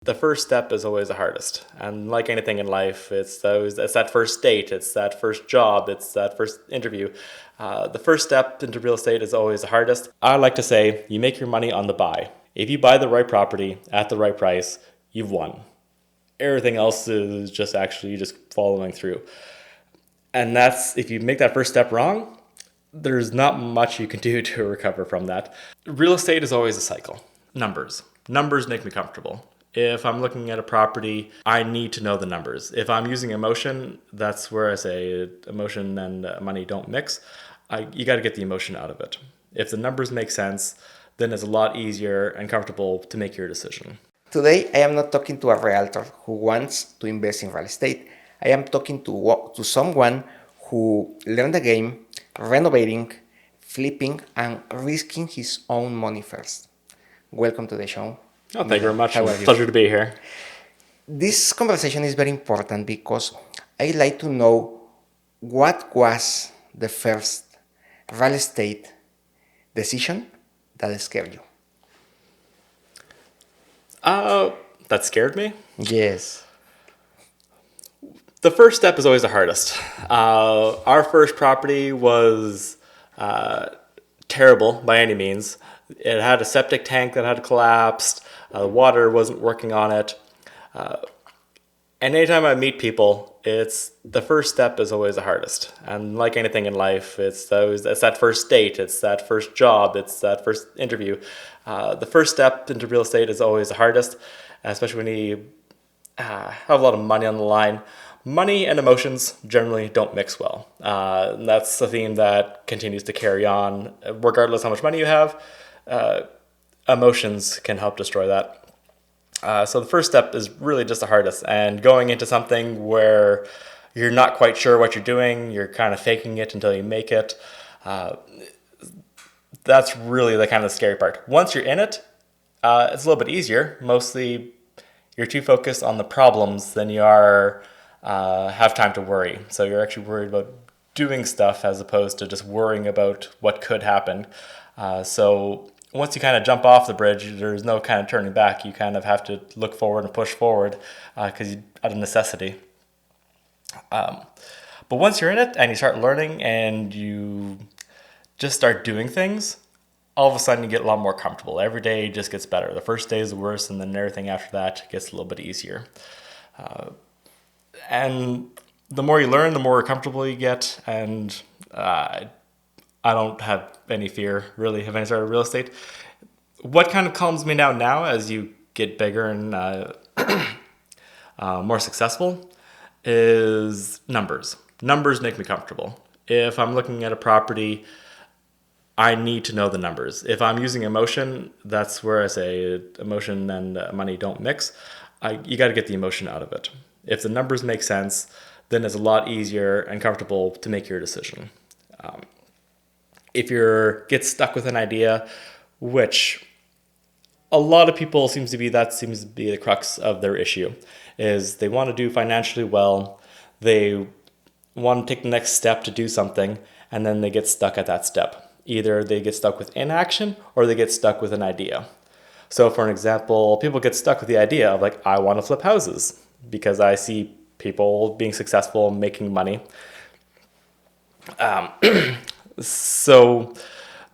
the first step is always the hardest. And like anything in life, it's that first date, it's that first job, it's that first interview. The first step into real estate is always the hardest. I like to say you make your money on the buy. If you buy the right property at the right price, you've won. Everything else is just following through. And that's, if you make that first step wrong, there's not much you can do to recover from that. Real estate is always a cycle. Numbers make me comfortable. If I'm looking at a property, I need to know the numbers. If I'm using emotion, that's where I say emotion and money don't mix. You got to get the emotion out of it. If the numbers make sense, then it's a lot easier and comfortable to make your decision. Today, I am not talking to a realtor who wants to invest in real estate. I am talking to someone who learned the game, renovating, flipping, and risking his own money first. Welcome to the show. Oh, thank you very much. How are you? Pleasure to be here. This conversation is very important because I like to know what was the first real estate decision that scared you. That scared me. Yes. The first step is always the hardest. Our first property was terrible by any means. It had a septic tank that had collapsed. The water wasn't working on it. And anytime I meet people, it's the first step is always the hardest. And like anything in life, it's that first date, it's that first job, it's that first interview. The first step into real estate is always the hardest, especially when you have a lot of money on the line. Money and emotions generally don't mix well. That's a theme that continues to carry on. Regardless how much money you have, emotions can help destroy that. So the first step is really just the hardest. And going into something where you're not quite sure what you're doing, you're kind of faking it until you make it, that's really the kind of scary part. Once you're in it, it's a little bit easier. Mostly you're too focused on the problems than you are have time to worry. So you're actually worried about doing stuff as opposed to just worrying about what could happen. So once you kind of jump off the bridge, there's no kind of turning back. You kind of have to look forward and push forward because out of necessity. But once you're in it and you start learning and you just start doing things, all of a sudden you get a lot more comfortable. Every day just gets better. The first day is the worst, and then everything after that gets a little bit easier. And the more you learn, the more comfortable you get. And I don't have any fear, really, of any sort of real estate. What kind of calms me down now as you get bigger and more successful is numbers. Numbers make me comfortable. If I'm looking at a property, I need to know the numbers. If I'm using emotion, that's where I say emotion and money don't mix. You got to get the emotion out of it. If the numbers make sense, then it's a lot easier and comfortable to make your decision. If you get stuck with an idea, which a lot of people seems to be the crux of their issue, is they want to do financially well, they want to take the next step to do something, and then they get stuck at that step. Either they get stuck with inaction or they get stuck with an idea. So for an example, people get stuck with the idea of like, I want to flip houses because I see people being successful, making money. So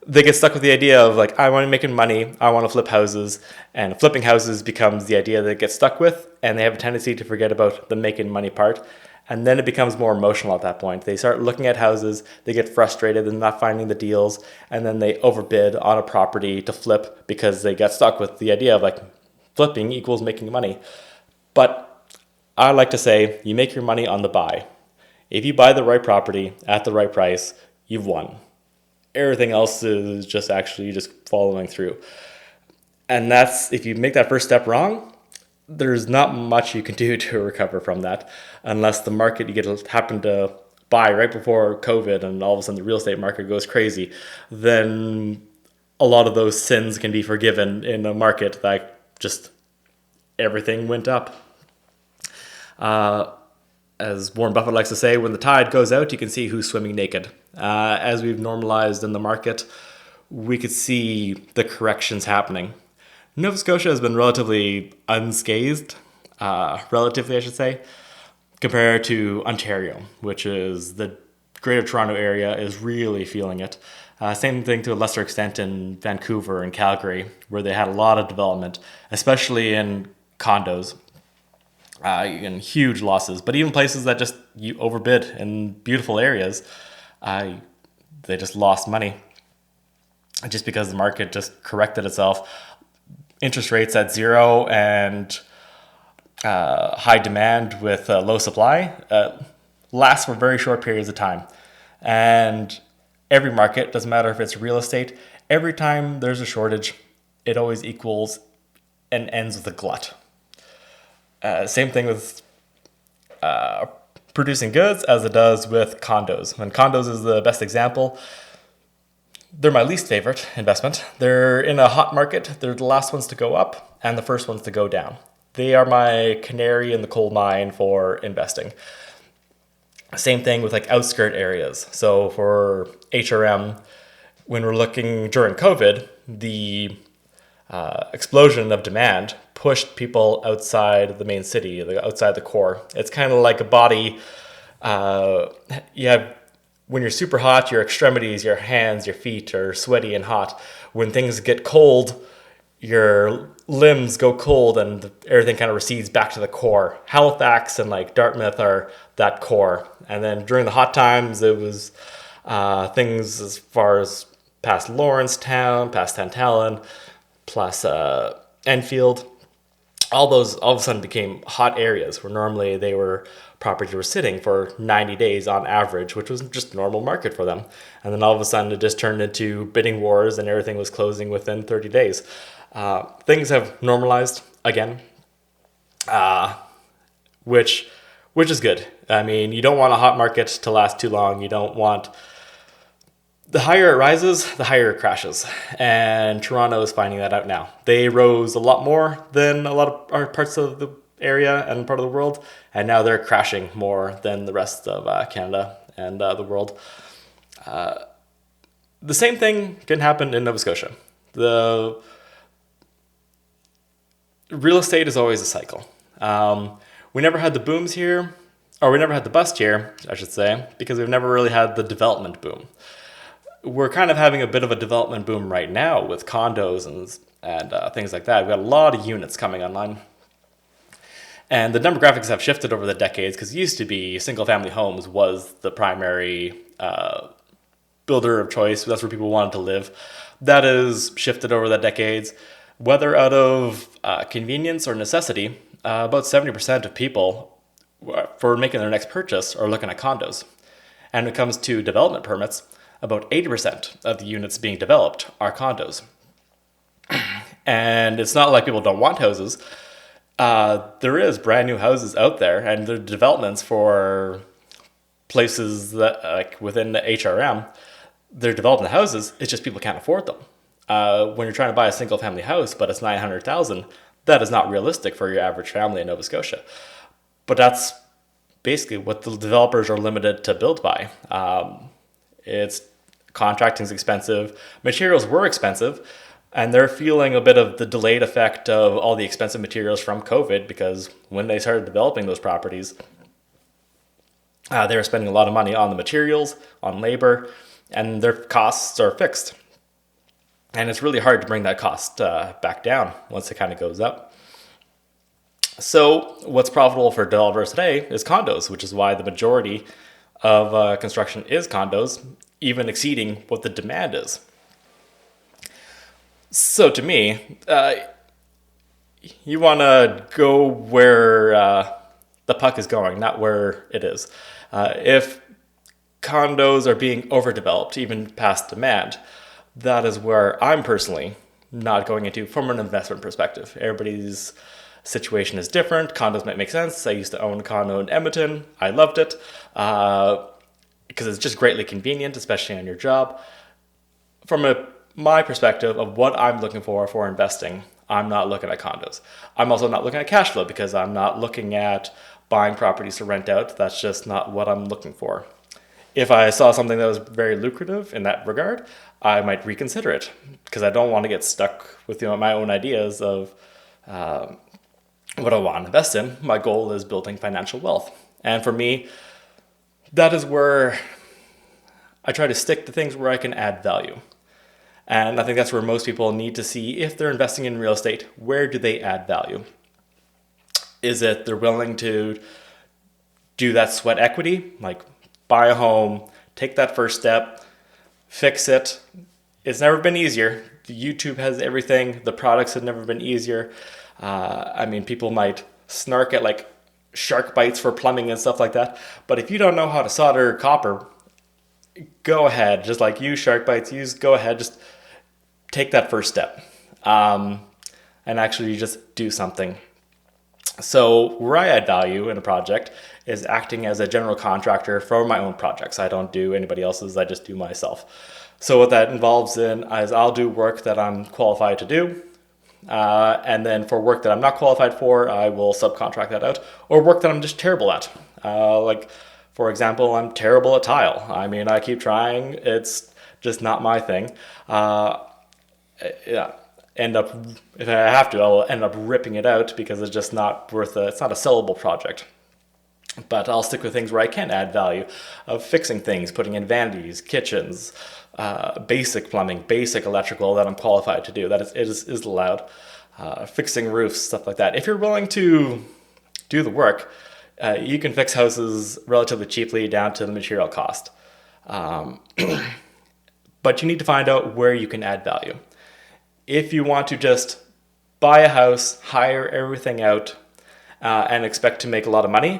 they get stuck with the idea of like, I want to make money, I want to flip houses, and flipping houses becomes the idea they get stuck with, and they have a tendency to forget about the making money part. And then it becomes more emotional at that point. They start looking at houses, they get frustrated and not finding the deals, and then they overbid on a property to flip because they got stuck with the idea of like flipping equals making money. But I like to say you make your money on the buy. If you buy the right property at the right price, you've won. Everything else is just following through. And that's, if you make that first step wrong, there's not much you can do to recover from that, unless the market happen to buy right before COVID and all of a sudden the real estate market goes crazy. Then a lot of those sins can be forgiven in a market that just everything went up. As Warren Buffett likes to say, when the tide goes out, you can see who's swimming naked. As we've normalized in the market, we could see the corrections happening. Nova Scotia has been relatively unscathed, relatively, I should say, compared to Ontario, which is the Greater Toronto area is really feeling it. Same thing to a lesser extent in Vancouver and Calgary, where they had a lot of development, especially in condos, and huge losses. But even places that just you overbid in beautiful areas, they just lost money just because the market just corrected itself. Interest rates at zero and high demand with low supply lasts for very short periods of time. And every market, doesn't matter if it's real estate, every time there's a shortage, it always equals and ends with a glut. Same thing with producing goods as it does with condos. And condos is the best example. They're my least favorite investment. They're in a hot market. They're the last ones to go up and the first ones to go down. They are my canary in the coal mine for investing. Same thing with like outskirt areas. So for HRM, when we're looking during COVID, the explosion of demand pushed people outside the main city, outside the core. It's kind of like a body. You have, when you're super hot, your extremities, your hands, your feet are sweaty and hot. When things get cold, your limbs go cold and everything kind of recedes back to the core. Halifax and like Dartmouth are that core. And then during the hot times, it was things as far as past Lawrencetown, past Tantallon, plus Enfield. All those all of a sudden became hot areas where normally they were properties were sitting for 90 days on average, which was just normal market for them. And then all of a sudden it just turned into bidding wars and everything was closing within 30 days. Things have normalized again, which is good. I mean, you don't want a hot market to last too long. You don't want... The higher it rises, the higher it crashes. And Toronto is finding that out now. They rose a lot more than a lot of our parts of the area and part of the world. And now they're crashing more than the rest of Canada and the world. The same thing can happen in Nova Scotia. The real estate is always a cycle. We never had the booms here, or we never had the bust here, I should say, because we've never really had the development boom. We're kind of having a bit of a development boom right now with condos and things like that. We've got a lot of units coming online. And the demographics have shifted over the decades because it used to be single-family homes was the primary builder of choice. That's where people wanted to live. That has shifted over the decades. Whether out of convenience or necessity, about 70% of people for making their next purchase are looking at condos. And when it comes to development permits, about 80% of the units being developed are condos. And it's not like people don't want houses. There is brand new houses out there, and there are developments for places that, like within the HRM, they're developing the houses. It's just people can't afford them. When you're trying to buy a single family house, but it's $900,000, that is not realistic for your average family in Nova Scotia. But that's basically what the developers are limited to build by. It's contracting is expensive. Materials were expensive, and they're feeling a bit of the delayed effect of all the expensive materials from COVID because when they started developing those properties, they were spending a lot of money on the materials, on labor, and their costs are fixed. And it's really hard to bring that cost back down once it kind of goes up. So what's profitable for developers today is condos, which is why the majority of construction is condos, even exceeding what the demand is. So to me, you want to go where the puck is going, not where it is. If condos are being overdeveloped, even past demand, that is where I'm personally not going into from an investment perspective. Everybody's situation is different. Condos might make sense. I used to own a condo in Edmonton. I loved it because it's just greatly convenient, especially on your job. From my perspective of what I'm looking for investing, I'm not looking at condos. I'm also not looking at cash flow because I'm not looking at buying properties to rent out. That's just not what I'm looking for. If I saw something that was very lucrative in that regard, I might reconsider it because I don't want to get stuck with my own ideas of what I want to invest in. My goal is building financial wealth. And for me, that is where I try to stick to things where I can add value. And I think that's where most people need to see if they're investing in real estate, where do they add value? Is it they're willing to do that sweat equity, like buy a home, take that first step, fix it. It's never been easier. YouTube has everything. The products have never been easier. People might snark at like shark bites for plumbing and stuff like that. But if you don't know how to solder copper, go ahead. Just like use shark bites, go ahead. Just take that first step and actually just do something. So where I add value in a project is acting as a general contractor for my own projects. I don't do anybody else's, I just do myself. So what that involves in is I'll do work that I'm qualified to do. And then for work that I'm not qualified for, I will subcontract that out, or work that I'm just terrible at. For example, I'm terrible at tile. I keep trying. It's just not my thing. If I have to, I'll end up ripping it out because it's just not worth it. It's not a sellable project. But I'll stick with things where I can add value of fixing things, putting in vanities, kitchens, basic plumbing, basic electrical that I'm qualified to do. That is allowed. Fixing roofs, stuff like that. If you're willing to do the work, you can fix houses relatively cheaply down to the material cost. But you need to find out where you can add value. If you want to just buy a house, hire everything out, and expect to make a lot of money,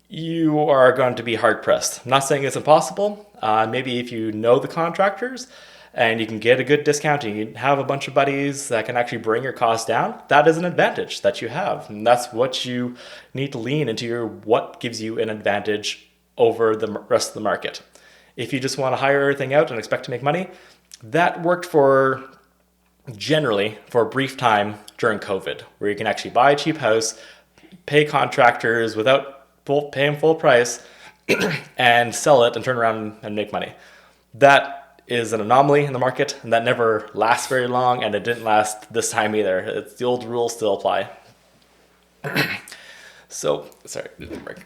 you are going to be hard pressed. I'm not saying it's impossible. Maybe if you know the contractors and you can get a good discount and you have a bunch of buddies that can actually bring your costs down, that is an advantage that you have. And that's what you need to lean into what gives you an advantage over the rest of the market. If you just want to hire everything out and expect to make money, that worked generally for a brief time during COVID, where you can actually buy a cheap house, pay contractors without paying full price, and sell it and turn around and make money. That is an anomaly in the market, and that never lasts very long, and it didn't last this time either. The old rules still apply. So, sorry, break.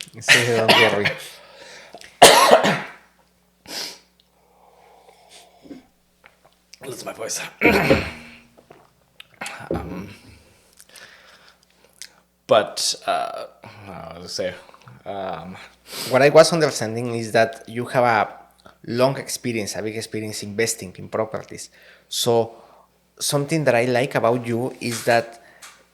Lose my voice. What I was understanding is that you have a long experience, a big experience investing in properties. So something that I like about you is that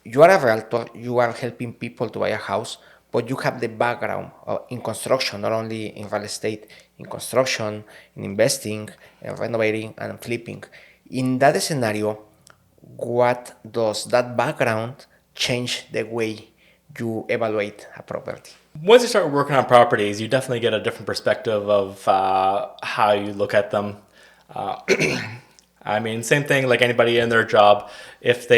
you are a realtor, you are helping people to buy a house, but you have the background in construction, not only in real estate, in construction, in investing, in renovating and flipping. In that scenario, what does that background change the way you evaluate a property? Once you start working on properties, you definitely get a different perspective of how you look at them. Same thing like anybody in their job. If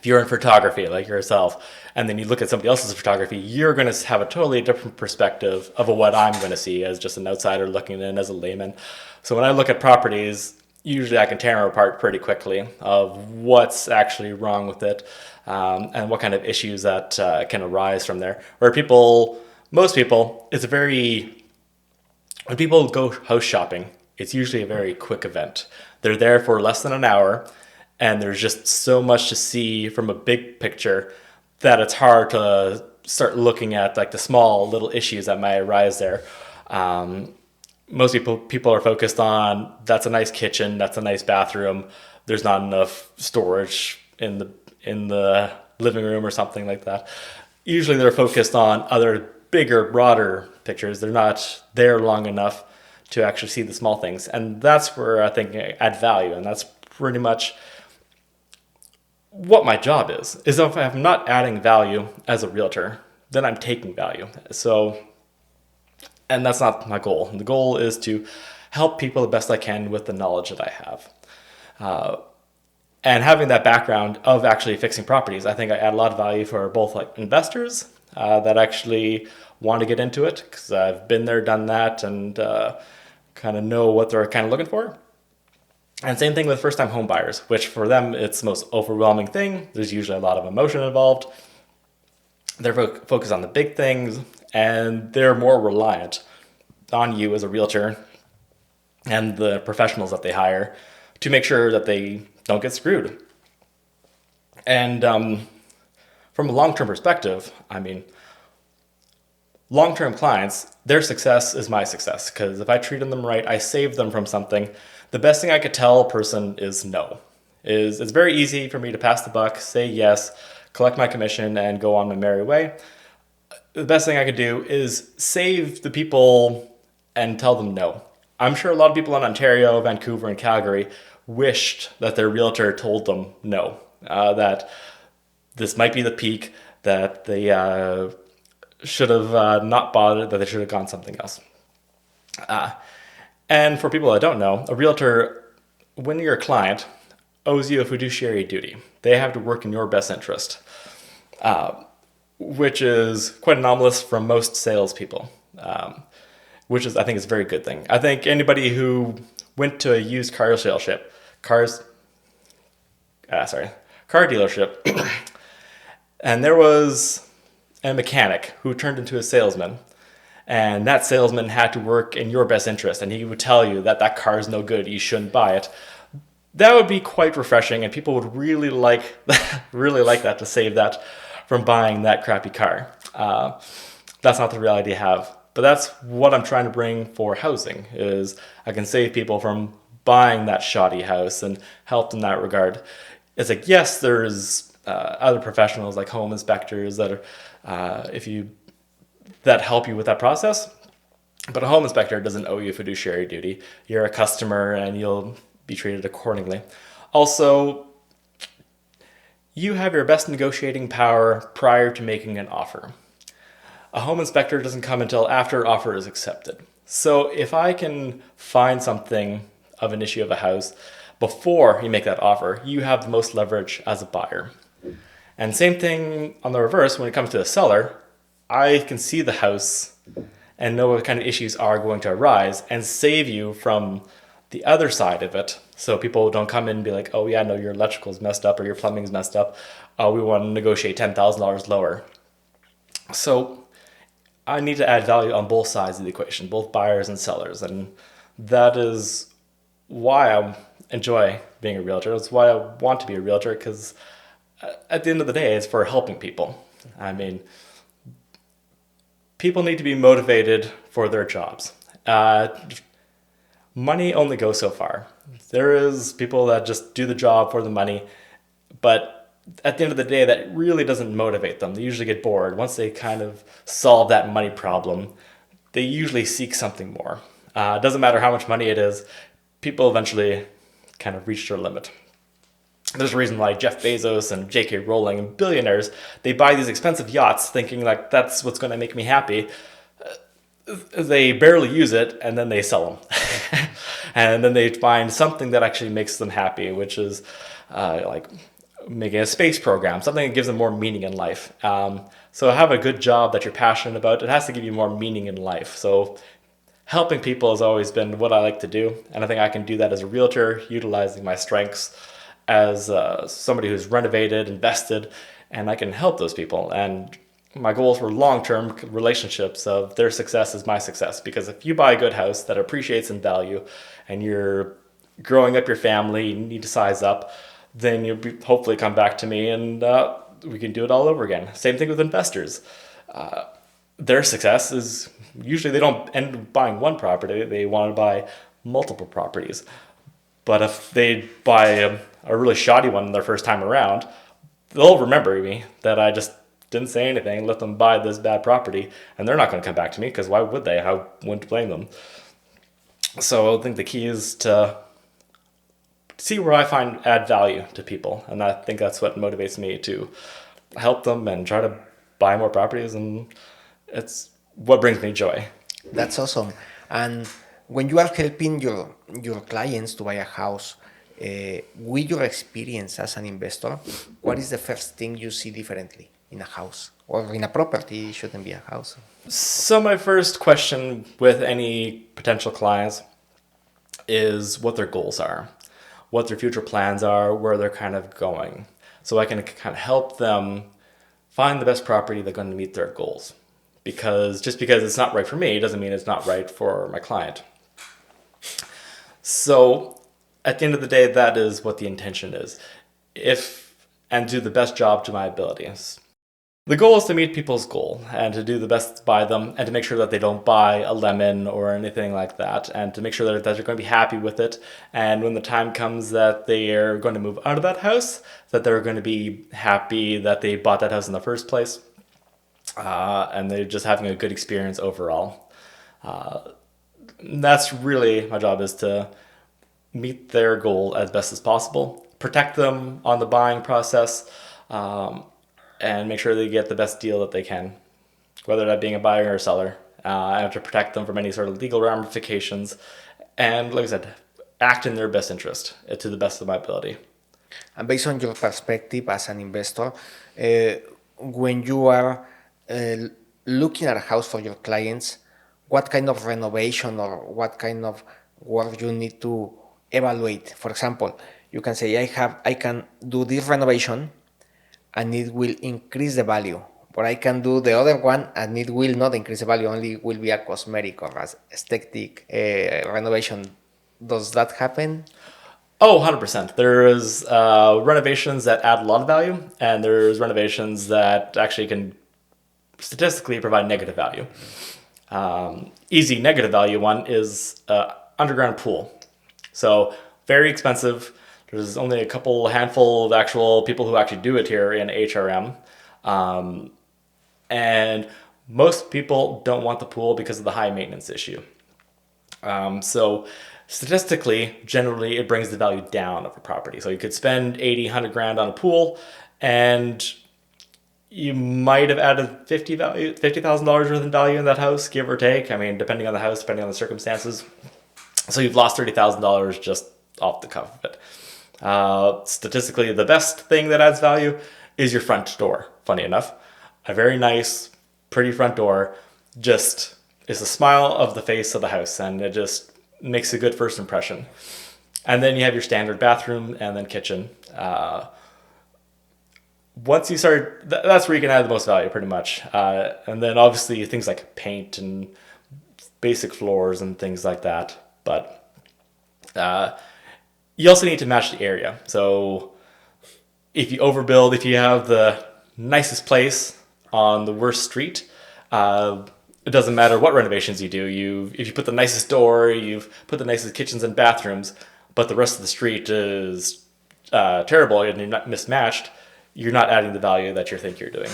you're in photography like yourself, and then you look at somebody else's photography, you're going to have a totally different perspective of what I'm going to see as just an outsider looking in as a layman. So when I look at properties, usually I can tear them apart pretty quickly of what's actually wrong with it, and what kind of issues that can arise from there. Where most people, when people go house shopping, it's usually a very quick event. They're there for less than an hour, and there's just so much to see from a big picture that it's hard to start looking at like the small little issues that might arise there. Most people are focused on, that's a nice kitchen, that's a nice bathroom, there's not enough storage in the living room or something like that. Usually they're focused on other bigger, broader pictures. They're not there long enough to actually see the small things. And that's where I think I add value. And that's pretty much what my job is if I'm not adding value as a realtor, then I'm taking value. And that's not my goal. The goal is to help people the best I can with the knowledge that I have. And having that background of actually fixing properties, I think I add a lot of value for both like investors that actually want to get into it, because I've been there, done that, and kind of know what they're kind of looking for. And same thing with first-time home buyers, which for them, it's the most overwhelming thing. There's usually a lot of emotion involved. They're focused on the big things, and they're more reliant on you as a realtor and the professionals that they hire to make sure that they don't get screwed. And from a long-term perspective, I mean, long-term clients, their success is my success, because if I treated them right, I saved them from something. The best thing I could tell a person is no. It's very easy for me to pass the buck, say yes, collect my commission, and go on my merry way. The best thing I could do is save the people and tell them no. I'm sure a lot of people in Ontario, Vancouver, and Calgary wished that their realtor told them no, that this might be the peak, that they should have not bothered, that they should have gone something else. And for people that don't know, a realtor, when you're a client, owes you a fiduciary duty. They have to work in your best interest, which is quite anomalous from most salespeople, which is, I think, is a very good thing. I think anybody who went to a used car dealership, car dealership, and there was a mechanic who turned into a salesman, and that salesman had to work in your best interest, and he would tell you that that car is no good, you shouldn't buy it. That would be quite refreshing, and people would really like that, to save that from buying that crappy car. That's not the reality I have, but that's what I'm trying to bring for housing, is I can save people from buying that shoddy house and help in that regard. It's like, yes, there's other professionals like home inspectors that are, that help you with that process, but a home inspector doesn't owe you a fiduciary duty. You're a customer and you'll be treated accordingly. Also, you have your best negotiating power prior to making an offer. A home inspector doesn't come until after offer is accepted. So if I can find something of an issue of a house before you make that offer, you have the most leverage as a buyer. And same thing on the reverse, when it comes to a seller, I can see the house and know what kind of issues are going to arise and save you from the other side of it. So people don't come in and be like, oh yeah, no, your electrical's messed up or your plumbing's messed up. We want to negotiate $10,000 lower. So I need to add value on both sides of the equation, both buyers and sellers. And that is why I enjoy being a realtor. That's why I want to be a realtor, because at the end of the day, it's for helping people. I mean, people need to be motivated for their jobs. Money only goes so far. There is people that just do the job for the money, but at the end of the day, that really doesn't motivate them. They usually get bored. Once they kind of solve that money problem, they usually seek something more. It doesn't matter how much money it is, people eventually kind of reach their limit. There's a reason why Jeff Bezos and J.K. Rowling and billionaires, they buy these expensive yachts thinking like that's what's going to make me happy. They barely use it and then they sell them. And then they find something that actually makes them happy, which is like making a space program, something that gives them more meaning in life. So have a good job that you're passionate about. It has to give you more meaning in life. So helping people has always been what I like to do. And I think I can do that as a realtor, utilizing my strengths as somebody who's renovated, invested, and I can help those people. And my goal for long-term relationships of their success is my success. Because if you buy a good house that appreciates in value and you're growing up your family, you need to size up, then you'll hopefully come back to me and we can do it all over again. Same thing with investors. Their success is usually they don't end up buying one property, they want to buy multiple properties. But if they buy a really shoddy one their first time around, they'll remember me that I just didn't say anything, let them buy this bad property, and they're not going to come back to me, because why would they? I wouldn't blame them. So I think the key is to see where I add value to people, and I think that's what motivates me to help them and try to buy more properties, and it's what brings me joy. That's awesome. And when you are helping your clients to buy a house, with your experience as an investor, what is the first thing you see differently in a house or in a property? It shouldn't be a house. So my first question with any potential clients is what their goals are, what their future plans are, where they're kind of going. So I can kind of help them find the best property that's going to meet their goals. Because just because it's not right for me doesn't mean it's not right for my client. So at the end of the day, that is what the intention is. And do the best job to my abilities. The goal is to meet people's goal and to do the best by them and to make sure that they don't buy a lemon or anything like that, and to make sure that they're going to be happy with it. And when the time comes that they are going to move out of that house, that they're going to be happy that they bought that house in the first place. And they're just having a good experience overall. That's really my job, is to meet their goal as best as possible, protect them on the buying process, and make sure they get the best deal that they can, whether that being a buyer or a seller. I have to protect them from any sort of legal ramifications, and like I said, act in their best interest to the best of my ability. And based on your perspective as an investor, when you are looking at a house for your clients, what kind of renovation or what kind of work you need to evaluate? For example, you can say, I can do this renovation and it will increase the value, or I can do the other one and it will not increase the value, only will be a cosmetic or aesthetic renovation. Does that happen? Oh, 100%. There's renovations that add a lot of value, and there's renovations that actually can statistically provide negative value. Easy negative value one is underground pool. So very expensive. There's only a handful of actual people who actually do it here in HRM. And most people don't want the pool because of the high maintenance issue. So statistically, generally, it brings the value down of a property. So you could spend 80, 100 grand on a pool, and you might have added $50,000 worth of value in that house, give or take. I mean, depending on the house, depending on the circumstances. So you've lost $30,000 just off the cuff of it. Statistically, the best thing that adds value is your front door, funny enough. A very nice, pretty front door just is a smile of the face of the house, and it just makes a good first impression. And then you have your standard bathroom and then kitchen. Once you start, that's where you can add the most value, pretty much. And then obviously things like paint and basic floors and things like that. But you also need to match the area. So if you overbuild, if you have the nicest place on the worst street, it doesn't matter what renovations you do. If you put the nicest door, you've put the nicest kitchens and bathrooms, but the rest of the street is terrible and you're not mismatched, you're not adding the value that you think you're doing.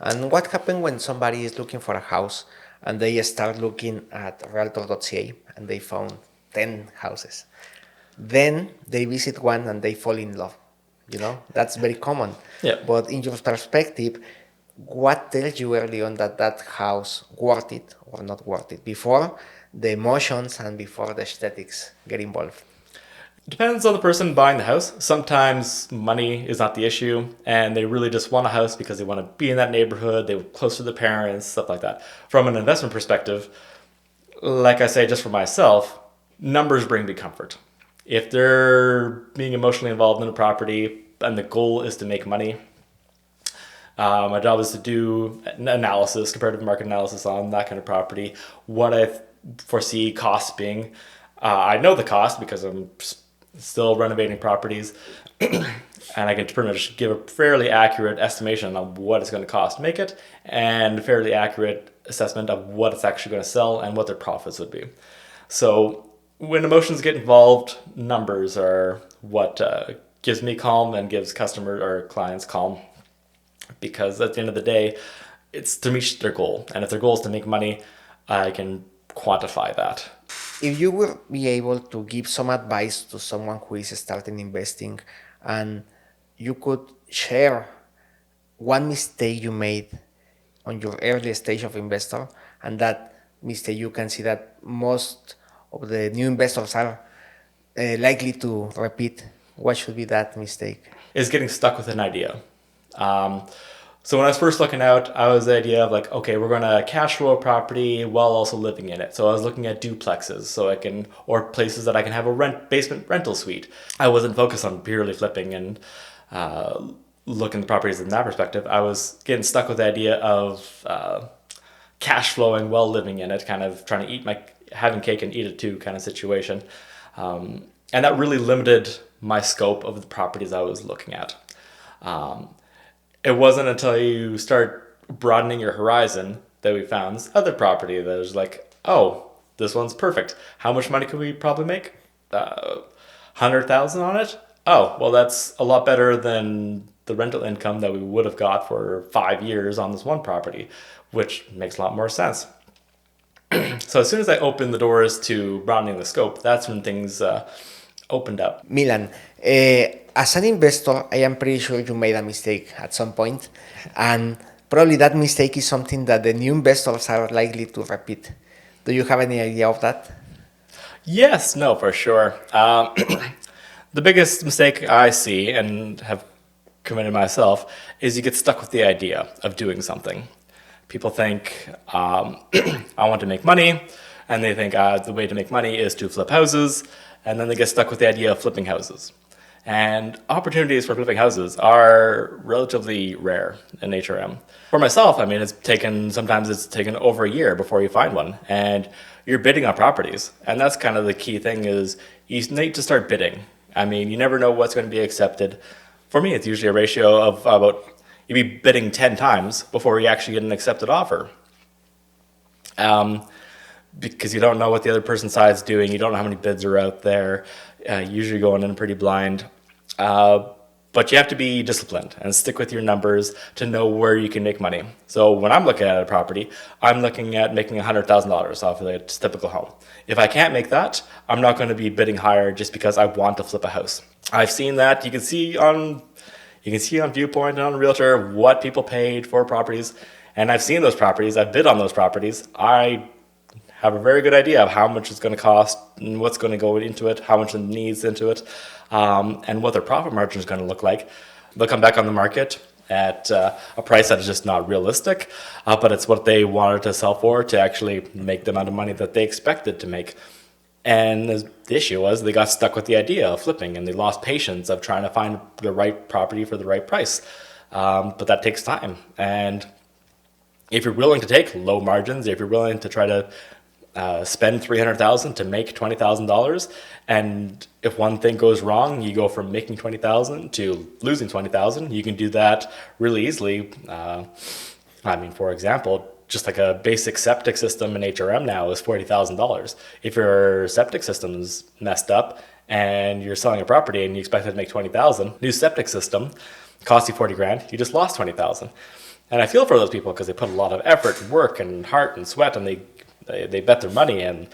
And what happens when somebody is looking for a house and they start looking at realtor.ca and they found 10 houses? Then they visit one and they fall in love. That's very common. Yeah. But in your perspective, what tells you early on that house worth it or not worth it, before the emotions and before the aesthetics get involved? Depends on the person buying the house. Sometimes money is not the issue, and they really just want a house because they want to be in that neighborhood, they're close to their parents, stuff like that. From an investment perspective, like I say, just for myself, numbers bring me comfort. If they're being emotionally involved in a property and the goal is to make money, my job is to do analysis, comparative market analysis on that kind of property, what I foresee costs being. I know the cost because I'm still renovating properties, and I can pretty much give a fairly accurate estimation of what it's going to cost to make it, and a fairly accurate assessment of what it's actually going to sell and what their profits would be. So when emotions get involved, numbers are what gives me calm and gives customers or clients calm, because at the end of the day, it's to reach their goal. And if their goal is to make money, I can quantify that. If you will be able to give some advice to someone who is starting investing, and you could share one mistake you made on your early stage of investor, and that mistake you can see that most of the new investors are likely to repeat, What should be that mistake? Is getting stuck with an idea. So when I was first looking out, I was the idea of like, okay, we're going to cash flow a property while also living in it. So I was looking at duplexes, or places that I can have a basement rental suite. I wasn't focused on purely flipping and looking at properties in that perspective. I was getting stuck with the idea of cash flowing while living in it, kind of trying to having cake and eat it too kind of situation. And that really limited my scope of the properties I was looking at. It wasn't until you start broadening your horizon that we found this other property that was like, oh, this one's perfect. How much money could we probably make? 100,000 on it? Oh, well, that's a lot better than the rental income that we would have got for 5 years on this one property, which makes a lot more sense. So as soon as I opened the doors to broadening the scope, that's when things opened up. Milan, as an investor, I am pretty sure you made a mistake at some point, and probably that mistake is something that the new investors are likely to repeat. Do you have any idea of that? Yes, no, for sure. The biggest mistake I see and have committed myself is you get stuck with the idea of doing something. People think, I want to make money, and they think the way to make money is to flip houses, and then they get stuck with the idea of flipping houses. And opportunities for flipping houses are relatively rare in HRM. For myself, I mean, sometimes it's taken over a year before you find one, and you're bidding on properties. And that's kind of the key thing is you need to start bidding. I mean, you never know what's going to be accepted. For me, it's usually a ratio of about you'd be bidding 10 times before you actually get an accepted offer. Because you don't know what the other person's side's doing. You don't know how many bids are out there. Usually going in pretty blind. But you have to be disciplined and stick with your numbers to know where you can make money. So when I'm looking at a property, I'm looking at making $100,000 off of a typical home. If I can't make that, I'm not going to be bidding higher just because I want to flip a house. I've seen that. You can see on Viewpoint and on Realtor what people paid for properties. And I've seen those properties. I've bid on those properties. I have a very good idea of how much it's going to cost and what's going to go into it, how much it needs into it, and what their profit margin is going to look like. They'll come back on the market at a price that is just not realistic, but it's what they wanted to sell for to actually make the amount of money that they expected to make. And the issue was they got stuck with the idea of flipping, and they lost patience of trying to find the right property for the right price. But that takes time. And if you're willing to take low margins, if you're willing to try to spend $300,000 to make $20,000, and if one thing goes wrong, you go from making $20,000 to losing $20,000. You can do that really easily. For example, just like a basic septic system in HRM now is $40,000. If your septic system is messed up and you're selling a property and you expect it to make $20,000, new septic system costs you $40,000. You just lost $20,000. And I feel for those people because they put a lot of effort, work, and heart and sweat, and they bet their money, and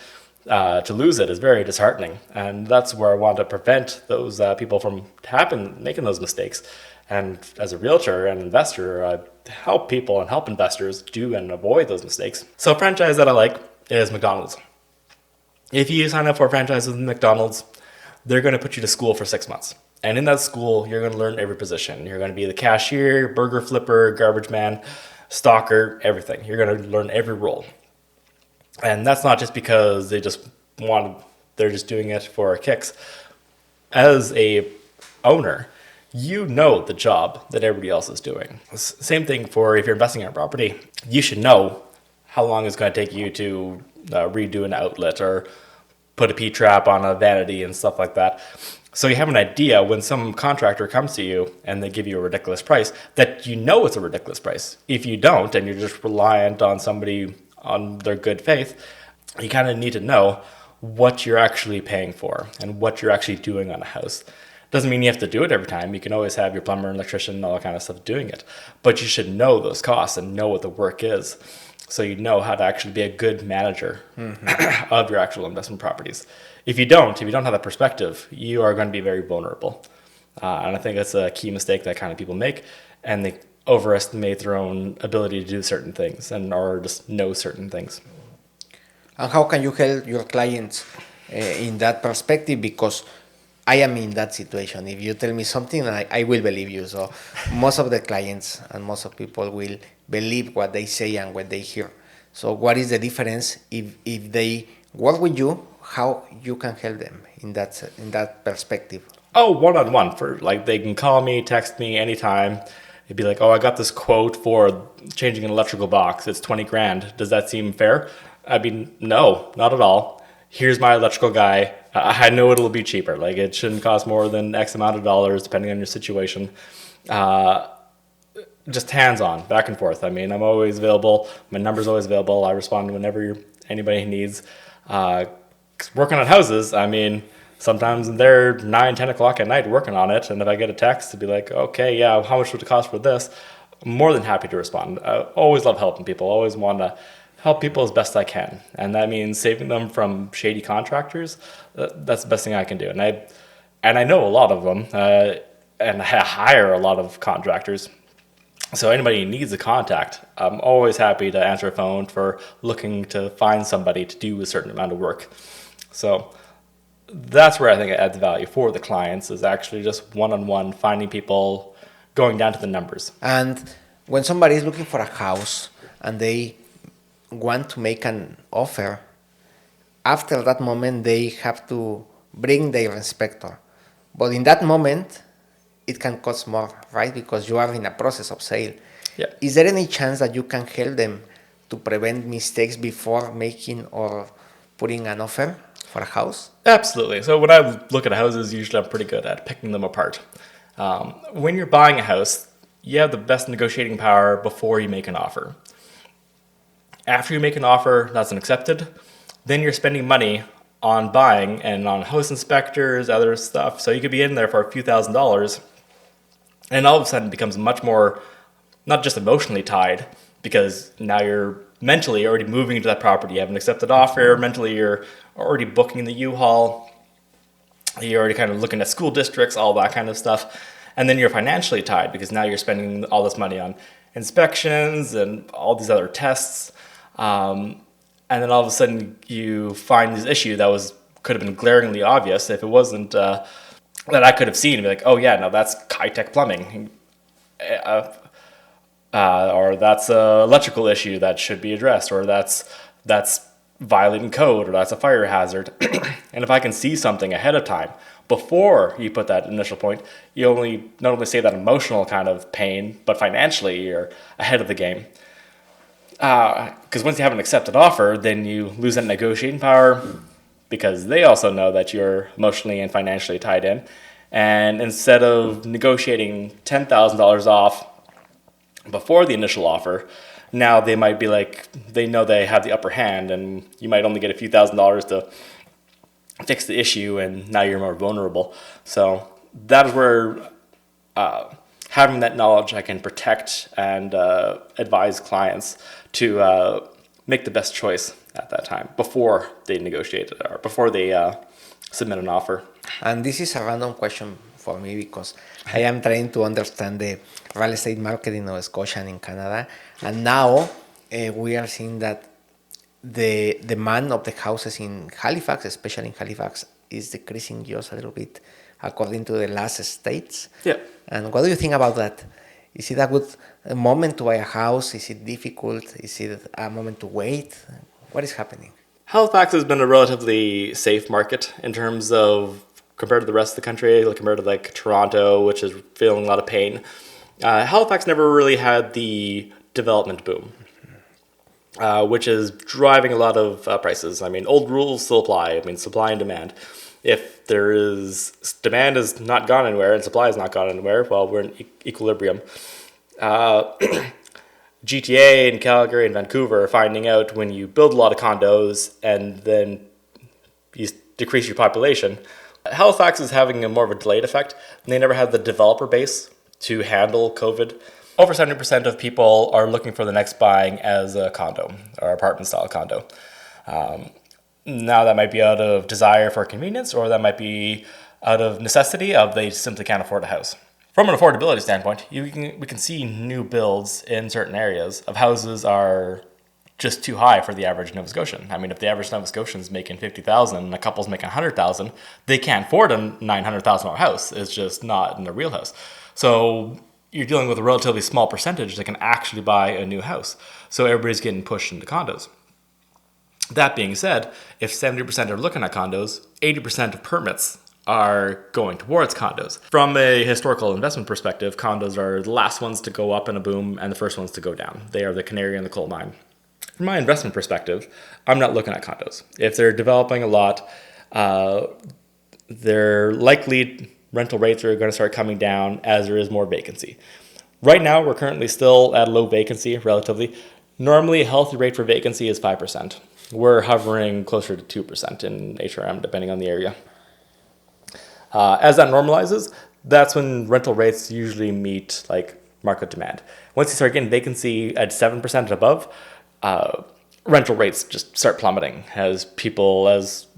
to lose it is very disheartening. And that's where I want to prevent those people from making those mistakes. And as a realtor and investor, I help people and help investors do and avoid those mistakes. So a franchise that I like is McDonald's. If you sign up for a franchise with McDonald's, they're going to put you to school for 6 months. And in that school, you're going to learn every position. You're going to be the cashier, burger flipper, garbage man, stalker, everything. You're going to learn every role. And that's not just because they're just doing it for kicks. As a owner, you know the job that everybody else is doing. Same thing for if you're investing in a property. You should know how long it's going to take you to redo an outlet or put a P-trap on a vanity and stuff like that. So you have an idea when some contractor comes to you and they give you a ridiculous price that you know it's a ridiculous price. If you don't and you're just reliant on somebody on their good faith, you kind of need to know what you're actually paying for and what you're actually doing on a house. Doesn't mean you have to do it every time. You can always have your plumber, electrician, and all that kind of stuff doing it. But you should know those costs and know what the work is, so you know how to actually be a good manager of your actual investment properties. If you don't have that perspective, you are going to be very vulnerable. And I think that's a key mistake that kind of people make, and they overestimate their own ability to do certain things or just know certain things. And how can you help your clients in that perspective? Because I am in that situation. If you tell me something, I will believe you. So most of the clients and most of people will believe what they say and what they hear. So what is the difference if they work with you? How you can help them in that perspective? Oh, one-on-one for like they can call me, text me anytime. It'd be like, oh, I got this quote for changing an electrical box. It's 20 grand. Does that seem fair? I mean, no, not at all. Here's my electrical guy. I know it'll be cheaper. Like it shouldn't cost more than X amount of dollars depending on your situation. Just hands-on, back and forth. I mean, I'm always available. My number's always available. I respond whenever anybody needs. Working on houses, I mean, sometimes they're 9, 10 o'clock at night working on it. And if I get a text to be like, okay, yeah, how much would it cost for this? I'm more than happy to respond. I always love helping people. Always want to help people as best I can. And that means saving them from shady contractors. That's the best thing I can do. And I know a lot of them, and I hire a lot of contractors. So anybody who needs a contact, I'm always happy to answer a phone for looking to find somebody to do a certain amount of work. So that's where I think it adds value for the clients, is actually just one-on-one, finding people, going down to the numbers. And when somebody is looking for a house and they want to make an offer, after that moment they have to bring their inspector. But in that moment, it can cost more, right? Because you are in a process of sale. Yeah. Is there any chance that you can help them to prevent mistakes before making or putting an offer for a house? Absolutely. So when I look at houses, usually I'm pretty good at picking them apart. When you're buying a house, you have the best negotiating power before you make an offer. After you make an offer that's accepted, then you're spending money on buying and on house inspectors, other stuff. So you could be in there for a few $1,000s, and all of a sudden it becomes much more, not just emotionally tied, because now you're mentally already moving into that property. You have an accepted offer. Mentally, you're already booking the U-Haul. You're already kind of looking at school districts, all that kind of stuff. And then you're financially tied because now you're spending all this money on inspections and all these other tests. And then all of a sudden you find this issue that could have been glaringly obvious if it wasn't that I could have seen and be like, oh yeah, no, that's high-tech plumbing. Or that's an electrical issue that should be addressed, or that's violating code, or that's a fire hazard. And if I can see something ahead of time, before you put that initial point, you not only save that emotional kind of pain, but financially you're ahead of the game. Because once you have an accepted offer, then you lose that negotiating power, because they also know that you're emotionally and financially tied in. And instead of negotiating $10,000 off before the initial offer, now they might be like, they know they have the upper hand, and you might only get a few $1,000s to fix the issue, and now you're more vulnerable. So that is where having that knowledge, I can protect and advise clients to make the best choice at that time before they negotiate it or before they submit an offer. And this is a random question for me because I am trying to understand the real estate market in Nova Scotia and in Canada. And now we are seeing that the demand of the houses in Halifax, especially in Halifax, is decreasing just a little bit according to the last states. Yeah. And what do you think about that? Is it a good moment to buy a house? Is it difficult? Is it a moment to wait? What is happening? Halifax has been a relatively safe market in terms of compared to the rest of the country, like compared to like Toronto, which is feeling a lot of pain. Halifax never really had the development boom, which is driving a lot of prices. I mean, old rules still apply. I mean, supply and demand. If there is demand has not gone anywhere and supply has not gone anywhere, well, we're in equilibrium. GTA and Calgary and Vancouver are finding out when you build a lot of condos and then you decrease your population. Halifax is having a more of a delayed effect. They never had the developer base to handle COVID. Over 70% of people are looking for the next buying as a condo or apartment style condo. Now that might be out of desire for convenience, or that might be out of necessity of they simply can't afford a house. From an affordability standpoint, we can see new builds in certain areas of houses are just too high for the average Nova Scotian. I mean, if the average Nova Scotian is making 50,000 and a couple's making 100,000, they can't afford a $900,000 house. It's just not in their wheelhouse. So you're dealing with a relatively small percentage that can actually buy a new house. So everybody's getting pushed into condos. That being said, if 70% are looking at condos, 80% of permits are going towards condos. From a historical investment perspective, condos are the last ones to go up in a boom and the first ones to go down. They are the canary in the coal mine. From my investment perspective, I'm not looking at condos. If they're developing a lot, they're likely rental rates are going to start coming down as there is more vacancy. Right now, we're currently still at low vacancy, relatively. Normally, a healthy rate for vacancy is 5%. We're hovering closer to 2% in HRM, depending on the area. As that normalizes, that's when rental rates usually meet like market demand. Once you start getting vacancy at 7% and above, rental rates just start plummeting as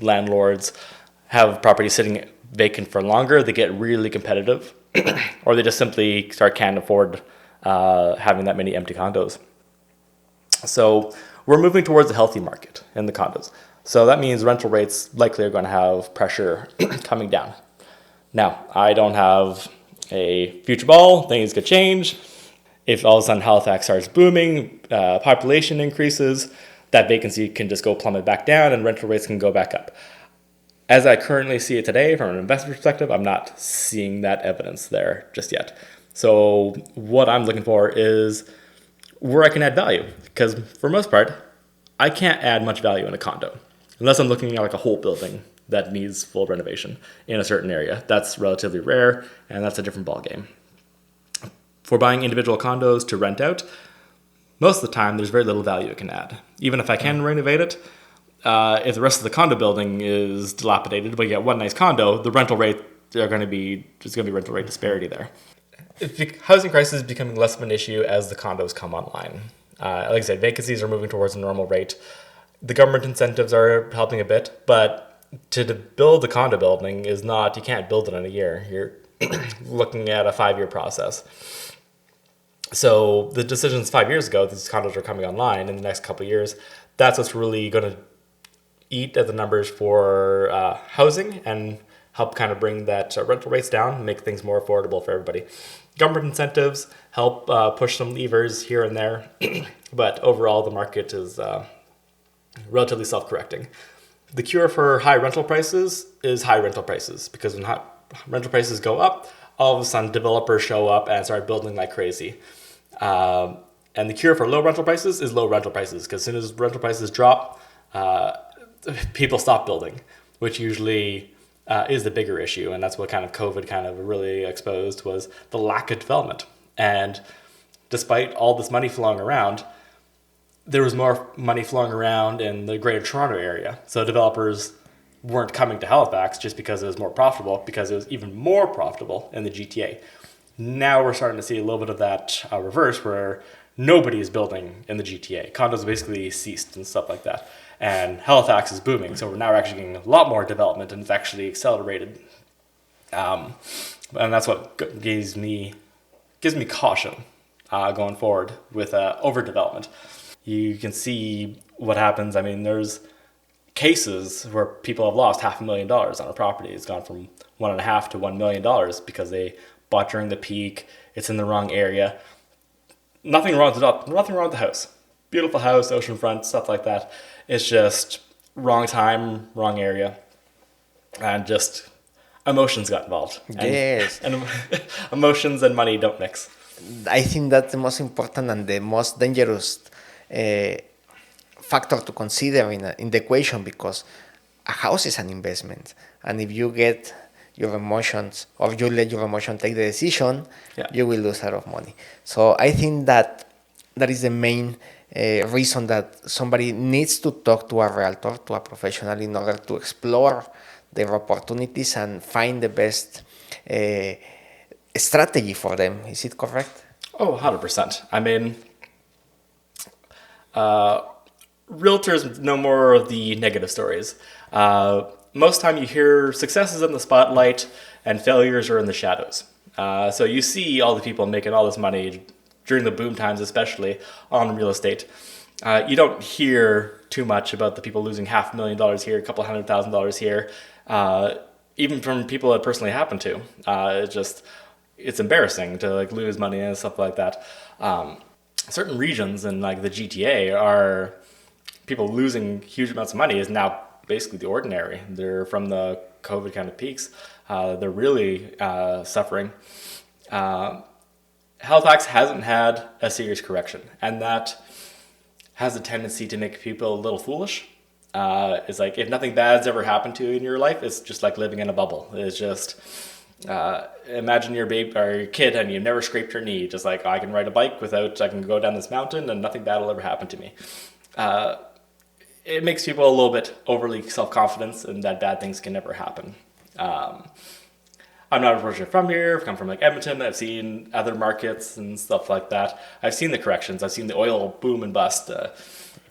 landlords have properties sitting vacant for longer. They get really competitive, or they just simply can't afford having that many empty condos. So we're moving towards a healthy market in the condos. So that means rental rates likely are going to have pressure coming down. Now, I don't have a future ball. Things could change. If all of a sudden Halifax starts booming, population increases, that vacancy can just go plummet back down and rental rates can go back up. As I currently see it today, from an investment perspective, I'm not seeing that evidence there just yet. So what I'm looking for is where I can add value. Because for the most part, I can't add much value in a condo. Unless I'm looking at like a whole building that needs full renovation in a certain area. That's relatively rare, and that's a different ballgame. For buying individual condos to rent out, most of the time there's very little value it can add. Even if I can renovate it, if the rest of the condo building is dilapidated, but you get one nice condo, the rental rate there's going to be rental rate disparity there. The housing crisis is becoming less of an issue as the condos come online. Like I said, vacancies are moving towards a normal rate. The government incentives are helping a bit, but to build a condo building you can't build it in a year. You're looking at a 5-year process. So the decisions 5 years ago, these condos are coming online in the next couple of years. That's what's really going to eat at the numbers for housing and help kind of bring that rental rates down and make things more affordable for everybody. Government incentives help push some levers here and there, but overall the market is relatively self-correcting. The cure for high rental prices is high rental prices, because when rental prices go up, all of a sudden developers show up and start building like crazy. And the cure for low rental prices is low rental prices, because as soon as rental prices drop, people stop building, which usually is the bigger issue. And that's what kind of COVID kind of really exposed, was the lack of development. And despite all this money flowing around, there was more money flowing around in the greater Toronto area. So developers weren't coming to Halifax just because it was more profitable, because it was even more profitable in the GTA. Now we're starting to see a little bit of that reverse, where nobody is building in the GTA. Condos basically ceased and stuff like that. And Halifax is booming, so we're now actually getting a lot more development, and it's actually accelerated. And that's what gives me caution going forward with overdevelopment. You can see what happens. I mean, there's cases where people have lost $500,000 on a property. It's gone from $1.5 to $1 million because they bought during the peak. It's in the wrong area. Nothing wrong with the house. Beautiful house, oceanfront, stuff like that. It's just wrong time, wrong area, and just emotions got involved. Yes. And emotions and money don't mix. I think that's the most important and the most dangerous factor to consider in the equation, because a house is an investment, and if you get your emotions, or you let your emotion take the decision, you will lose a lot of money. So I think that is the main reason that somebody needs to talk to a realtor, to a professional, in order to explore their opportunities and find the best strategy for them. Is it correct? Oh, 100%. I mean, realtors know more of the negative stories. Most time you hear successes in the spotlight and failures are in the shadows. So you see all the people making all this money during the boom times, especially on real estate. You don't hear too much about the people losing $500,000 here, a couple $100,000 here, even from people that personally happen to. It's embarrassing to like lose money and stuff like that. Certain regions in like the GTA are people losing huge amounts of money is now basically the ordinary. They're from the COVID kind of peaks. They're really suffering. Halifax hasn't had a serious correction, and that has a tendency to make people a little foolish. It's like if nothing bad's ever happened to you in your life, it's just like living in a bubble. It's just imagine your baby or your kid and you've never scraped your knee. Just like I can ride a bike I can go down this mountain and nothing bad will ever happen to me. It makes people a little bit overly self-confident and that bad things can never happen. I'm not originally from here. I've come from like Edmonton. I've seen other markets and stuff like that. I've seen the corrections. I've seen the oil boom and bust.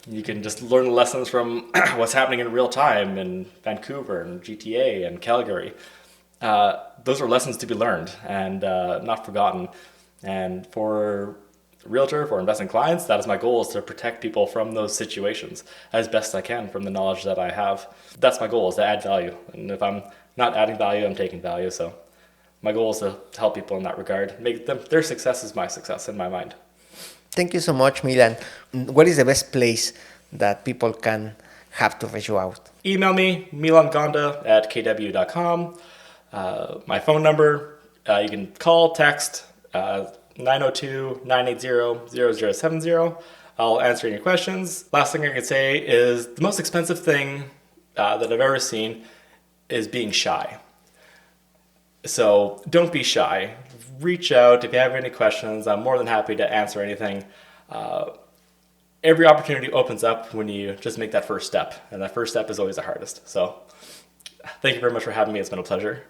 You can just learn the lessons from what's happening in real time in Vancouver and GTA and Calgary. Those are lessons to be learned and not forgotten. And for realtor, for investing clients, that is my goal, is to protect people from those situations as best I can from the knowledge that I have. That's my goal, is to add value. And if I'm not adding value, I'm taking value. So my goal is to help people in that regard. Make them, their success is my success in my mind. Thank you so much, Milan. What is the best place that people can have to reach you out? Email me, milangonda@kw.com. My phone number, you can call, text, 902-980-0070. I'll answer any questions. Last thing I can say is the most expensive thing that I've ever seen is being shy. So don't be shy. Reach out if you have any questions. I'm more than happy to answer anything. Every opportunity opens up when you just make that first step, and that first step is always the hardest. So thank you very much for having me. It's been a pleasure.